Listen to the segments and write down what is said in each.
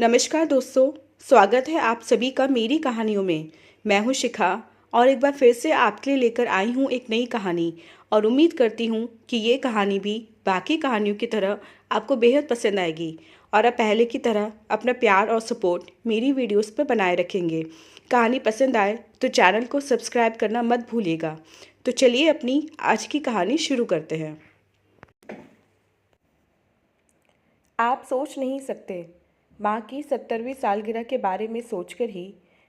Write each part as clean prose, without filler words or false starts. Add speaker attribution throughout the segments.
Speaker 1: नमस्कार दोस्तों। स्वागत है आप सभी का मेरी कहानियों में। मैं हूं शिखा और एक बार फिर से आपके लिए लेकर आई हूं एक नई कहानी और उम्मीद करती हूं कि ये कहानी भी बाकी कहानियों की तरह आपको बेहद पसंद आएगी और आप पहले की तरह अपना प्यार और सपोर्ट मेरी वीडियोस पर बनाए रखेंगे। कहानी पसंद आए तो चैनल को सब्सक्राइब करना मत भूलिएगा। तो चलिए अपनी आज की कहानी शुरू करते हैं। आप सोच नहीं सकते, माँ की 70वीं सालगिरह के बारे में सोचकर ही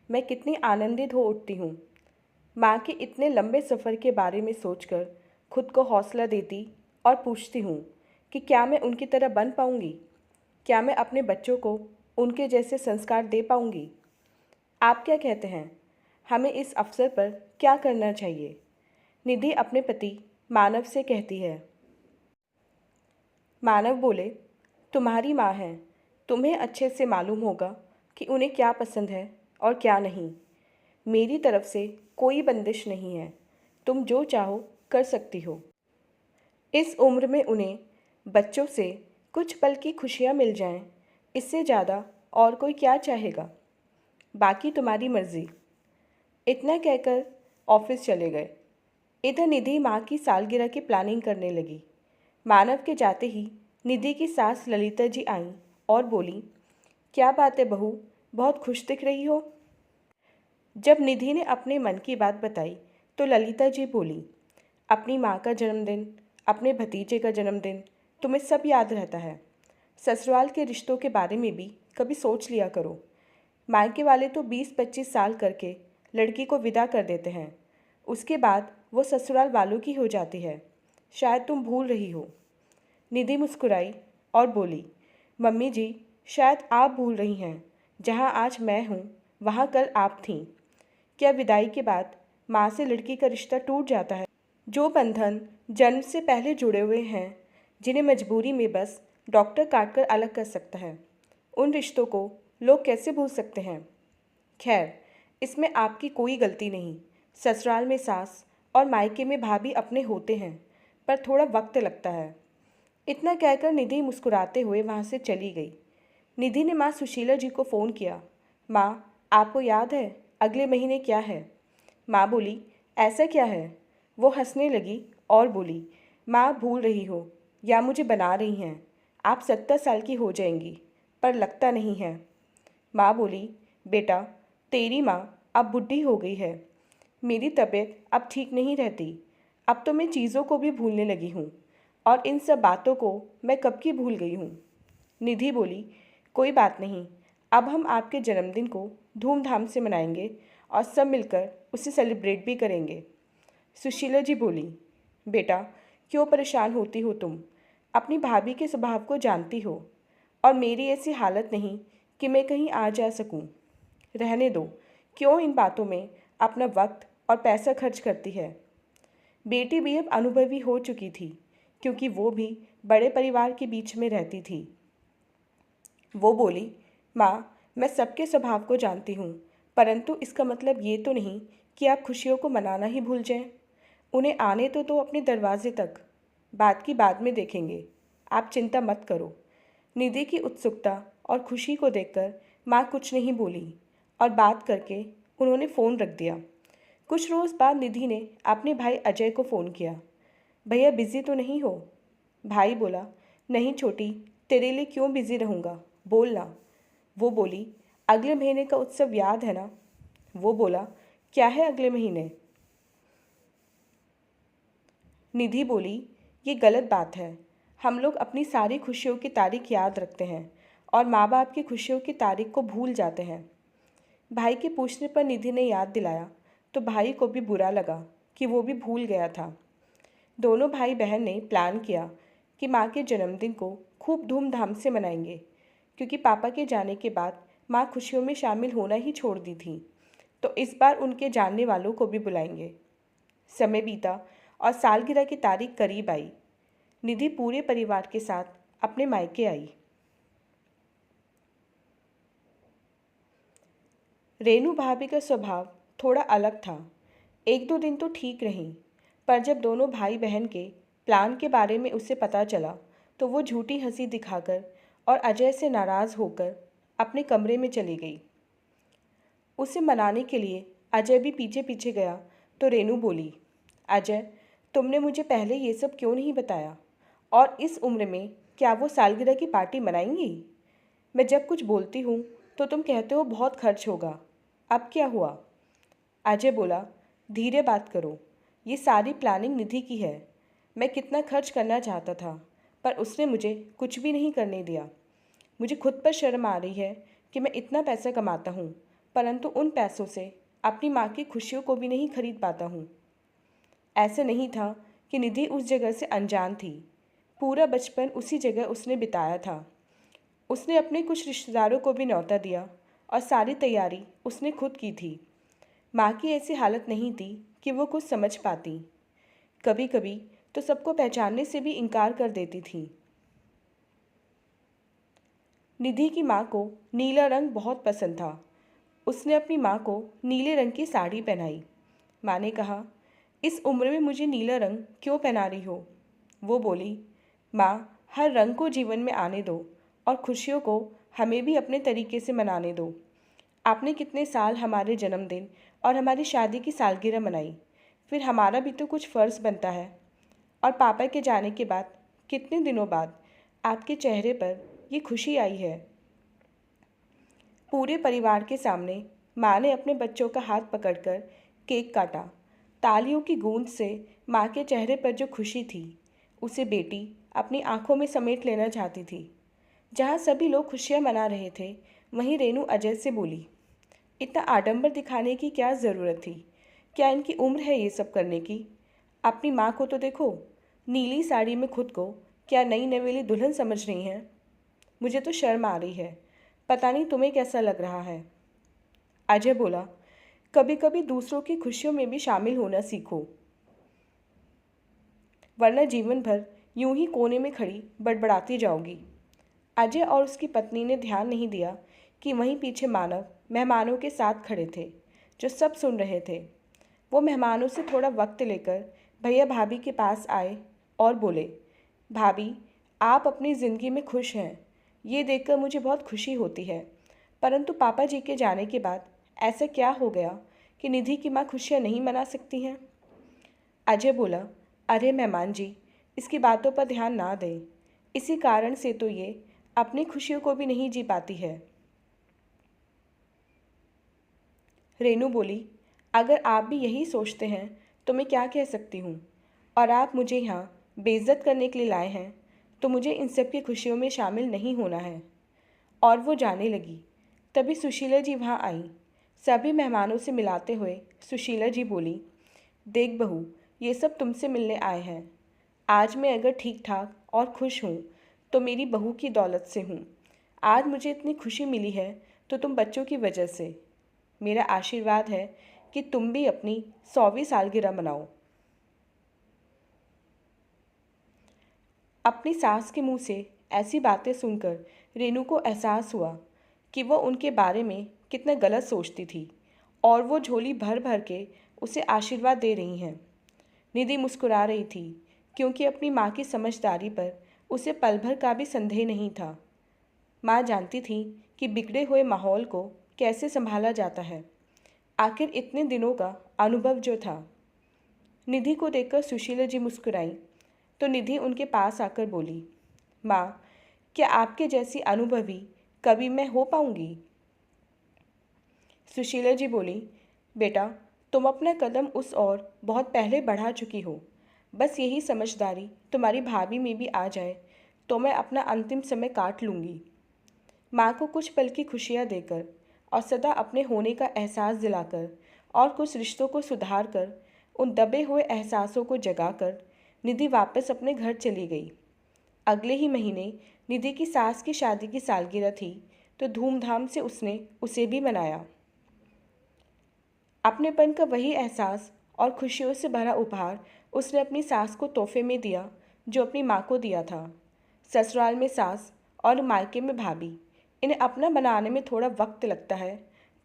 Speaker 1: मैं कितनी आनंदित हो उठती हूँ। माँ के इतने लंबे सफ़र के बारे में सोचकर खुद को हौसला देती और पूछती हूँ कि क्या मैं उनकी तरह बन पाऊँगी? क्या मैं अपने बच्चों को उनके जैसे संस्कार दे पाऊँगी? आप क्या कहते हैं? हमें इस अवसर पर क्या करना चाहिए? निधि अपने पति मानव से कहती है। मानव बोले, तुम्हारी माँ है, तुम्हें अच्छे से मालूम होगा कि उन्हें क्या पसंद है और क्या नहीं। मेरी तरफ से कोई बंदिश नहीं है, तुम जो चाहो कर सकती हो। इस उम्र में उन्हें बच्चों से कुछ पल की खुशियाँ मिल जाएं, इससे ज़्यादा और कोई क्या चाहेगा। बाकी तुम्हारी मर्ज़ी। इतना कहकर ऑफिस चले गए। इधर निधि माँ की सालगिरह की प्लानिंग करने लगी। मानव के जाते ही निधि की सास ललिता जी आईं और बोली, क्या बात है बहू, बहुत खुश दिख रही हो। जब निधि ने अपने मन की बात बताई तो ललिता जी बोली, अपनी माँ का जन्मदिन, अपने भतीजे का जन्मदिन तुम्हें सब याद रहता है। ससुराल के रिश्तों के बारे में भी कभी सोच लिया करो। मायके वाले तो 20-25 साल करके लड़की को विदा कर देते हैं, उसके बाद वो ससुराल वालों की हो जाती है। शायद तुम भूल रही हो। निधि मुस्कुराई और बोली, मम्मी जी, शायद आप भूल रही हैं, जहाँ आज मैं हूँ वहाँ कल आप थीं। क्या विदाई के बाद माँ से लड़की का रिश्ता टूट जाता है? जो बंधन जन्म से पहले जुड़े हुए हैं, जिन्हें मजबूरी में बस डॉक्टर काटकर अलग कर सकता है, उन रिश्तों को लोग कैसे भूल सकते हैं? खैर, इसमें आपकी कोई गलती नहीं। ससुराल में सास और मायके में भाभी अपने होते हैं, पर थोड़ा वक्त लगता है। इतना कहकर निधि मुस्कुराते हुए वहाँ से चली गई। निधि ने माँ सुशीला जी को फ़ोन किया। माँ, आपको याद है अगले महीने क्या है? माँ बोली, ऐसा क्या है? वो हंसने लगी और बोली, माँ भूल रही हो या मुझे बना रही हैं। आप 70 साल की हो जाएंगी, पर लगता नहीं है। माँ बोली, बेटा, तेरी माँ अब बुढ़ी हो गई है। मेरी तबीयत अब ठीक नहीं रहती। अब तो मैं चीज़ों को भी भूलने लगी हूँ और इन सब बातों को मैं कब की भूल गई हूँ। निधि बोली, कोई बात नहीं, अब हम आपके जन्मदिन को धूमधाम से मनाएंगे और सब मिलकर उसे सेलिब्रेट भी करेंगे। सुशीला जी बोली, बेटा, क्यों परेशान होती हो तुम? अपनी भाभी के स्वभाव को जानती हो और मेरी ऐसी हालत नहीं कि मैं कहीं आ जा सकूं। रहने दो, क्यों इन बातों में अपना वक्त और पैसा खर्च करती है। बेटी भी अब अनुभवी हो चुकी थी, क्योंकि वो भी बड़े परिवार के बीच में रहती थी। वो बोली, माँ, मैं सबके स्वभाव को जानती हूँ, परंतु इसका मतलब ये तो नहीं कि आप खुशियों को मनाना ही भूल जाएं। उन्हें आने तो दो अपने दरवाजे तक। बात की बाद में देखेंगे, आप चिंता मत करो। निधि की उत्सुकता और खुशी को देखकर माँ कुछ नहीं बोली और बात करके उन्होंने फ़ोन रख दिया। कुछ रोज़ बाद निधि ने अपने भाई अजय को फ़ोन किया। भैया बिज़ी तो नहीं हो? भाई बोला, नहीं छोटी, तेरे लिए क्यों बिज़ी रहूँगा, बोल ना। वो बोली, अगले महीने का उत्सव याद है ना? वो बोला, क्या है अगले महीने? निधि बोली, ये गलत बात है। हम लोग अपनी सारी खुशियों की तारीख याद रखते हैं और माँ बाप की खुशियों की तारीख को भूल जाते हैं। भाई के पूछने पर निधि ने याद दिलाया तो भाई को भी बुरा लगा कि वो भी भूल गया था। दोनों भाई बहन ने प्लान किया कि माँ के जन्मदिन को खूब धूमधाम से मनाएंगे, क्योंकि पापा के जाने के बाद माँ खुशियों में शामिल होना ही छोड़ दी थी, तो इस बार उनके जानने वालों को भी बुलाएंगे। समय बीता और सालगिरह की तारीख करीब आई। निधि पूरे परिवार के साथ अपने मायके आई। रेनू भाभी का स्वभाव थोड़ा अलग था। एक दो दिन तो ठीक रही, पर जब दोनों भाई बहन के प्लान के बारे में उसे पता चला तो वो झूठी हंसी दिखाकर और अजय से नाराज़ होकर अपने कमरे में चली गई। उसे मनाने के लिए अजय भी पीछे पीछे गया तो रेनू बोली, अजय, तुमने मुझे पहले ये सब क्यों नहीं बताया? और इस उम्र में क्या वो सालगिरह की पार्टी मनाएंगी? मैं जब कुछ बोलती हूँ तो तुम कहते हो बहुत खर्च होगा। अब क्या हुआ? अजय बोला, धीरे बात करो, ये सारी प्लानिंग निधि की है। मैं कितना खर्च करना चाहता था, पर उसने मुझे कुछ भी नहीं करने दिया। मुझे खुद पर शर्म आ रही है कि मैं इतना पैसा कमाता हूँ, परंतु उन पैसों से अपनी माँ की खुशियों को भी नहीं खरीद पाता हूँ। ऐसे नहीं था कि निधि उस जगह से अनजान थी। पूरा बचपन उसी जगह उसने बिताया था। उसने अपने कुछ रिश्तेदारों को भी न्योता दिया और सारी तैयारी उसने खुद की थी। माँ की ऐसी हालत नहीं थी कि वो कुछ समझ पाती। कभी कभी तो सबको पहचानने से भी इनकार कर देती थी। निधि की माँ को नीला रंग बहुत पसंद था। उसने अपनी माँ को नीले रंग की साड़ी पहनाई। माँ ने कहा, इस उम्र में मुझे नीला रंग क्यों पहना रही हो? वो बोली, माँ, हर रंग को जीवन में आने दो और खुशियों को हमें भी अपने तरीके से मनाने दो। आपने कितने साल हमारे जन्मदिन और हमारी शादी की सालगिरह मनाई, फिर हमारा भी तो कुछ फ़र्ज़ बनता है। और पापा के जाने के बाद कितने दिनों बाद आपके चेहरे पर ये खुशी आई है। पूरे परिवार के सामने माँ ने अपने बच्चों का हाथ पकड़कर केक काटा। तालियों की गूंज से माँ के चेहरे पर जो खुशी थी, उसे बेटी अपनी आंखों में समेट लेना चाहती थी। जहाँ सभी लोग खुशियाँ मना रहे थे, वहीं रेनू अजय से बोली, इतना आडंबर दिखाने की क्या ज़रूरत थी? क्या इनकी उम्र है ये सब करने की? अपनी माँ को तो देखो, नीली साड़ी में खुद को क्या नई नवेली दुल्हन समझ रही हैं? मुझे तो शर्म आ रही है। पता नहीं तुम्हें कैसा लग रहा है। अजय बोला, कभी कभी दूसरों की खुशियों में भी शामिल होना सीखो, वरना जीवन भर यूं ही कोने में खड़ी बड़बड़ाती जाओगी। अजय और उसकी पत्नी ने ध्यान नहीं दिया कि वहीं पीछे मानव मेहमानों के साथ खड़े थे, जो सब सुन रहे थे। वो मेहमानों से थोड़ा वक्त लेकर भैया भाभी के पास आए और बोले, भाभी, आप अपनी ज़िंदगी में खुश हैं, ये देखकर मुझे बहुत खुशी होती है। परंतु पापा जी के जाने के बाद ऐसा क्या हो गया कि निधि की माँ खुशियाँ नहीं मना सकती हैं? अजय बोला, अरे मेहमान जी, इसकी बातों पर ध्यान ना दें। इसी कारण से तो ये अपनी खुशियों को भी नहीं जी पाती है। रेनू बोली, अगर आप भी यही सोचते हैं तो मैं क्या कह सकती हूँ? और आप मुझे यहाँ बेइज्जत करने के लिए लाए हैं, तो मुझे इन सब की खुशियों में शामिल नहीं होना है। और वो जाने लगी। तभी सुशीला जी वहाँ आई। सभी मेहमानों से मिलाते हुए सुशीला जी बोली, देख बहू, ये सब तुमसे मिलने आए हैं। आज मैं अगर ठीक ठाक और खुश हूँ तो मेरी बहू की दौलत से हूँ। आज मुझे इतनी खुशी मिली है तो तुम बच्चों की वजह से। मेरा आशीर्वाद है कि तुम भी अपनी 100वीं सालगिरह मनाओ। अपनी सास के मुंह से ऐसी बातें सुनकर रेनू को एहसास हुआ कि वो उनके बारे में कितना गलत सोचती थी और वो झोली भर भर के उसे आशीर्वाद दे रही हैं। निधि मुस्कुरा रही थी क्योंकि अपनी माँ की समझदारी पर उसे पल भर का भी संदेह नहीं था। माँ जानती थी कि बिगड़े हुए माहौल को कैसे संभाला जाता है। आखिर इतने दिनों का अनुभव जो था। निधि को देखकर सुशीला जी मुस्कुराई तो निधि उनके पास आकर बोली, माँ, क्या आपके जैसी अनुभवी कभी मैं हो पाऊंगी? सुशीला जी बोली, बेटा, तुम अपना कदम उस ओर बहुत पहले बढ़ा चुकी हो। बस यही समझदारी तुम्हारी भाभी में भी आ जाए तो मैं अपना अंतिम समय काट लूँगी। माँ को कुछ पल की खुशियाँ देकर और सदा अपने होने का एहसास दिलाकर और कुछ रिश्तों को सुधार कर उन दबे हुए एहसासों को जगाकर निधि वापस अपने घर चली गई। अगले ही महीने निधि की सास की शादी की सालगिरह थी तो धूमधाम से उसने उसे भी मनाया। अपनेपन का वही एहसास और खुशियों से भरा उपहार उसने अपनी सास को तोहफे में दिया जो अपनी माँ को दिया था। ससुराल में सास और मायके में भाभी, इन्हें अपना बनाने में थोड़ा वक्त लगता है,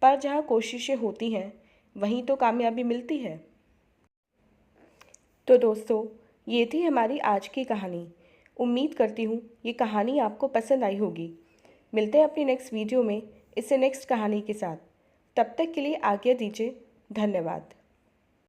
Speaker 1: पर जहाँ कोशिशें होती हैं वहीं तो कामयाबी मिलती है। तो दोस्तों, ये थी हमारी आज की कहानी। उम्मीद करती हूँ ये कहानी आपको पसंद आई होगी। मिलते हैं अपनी नेक्स्ट वीडियो में इससे नेक्स्ट कहानी के साथ। तब तक के लिए आज्ञा दीजिए। धन्यवाद।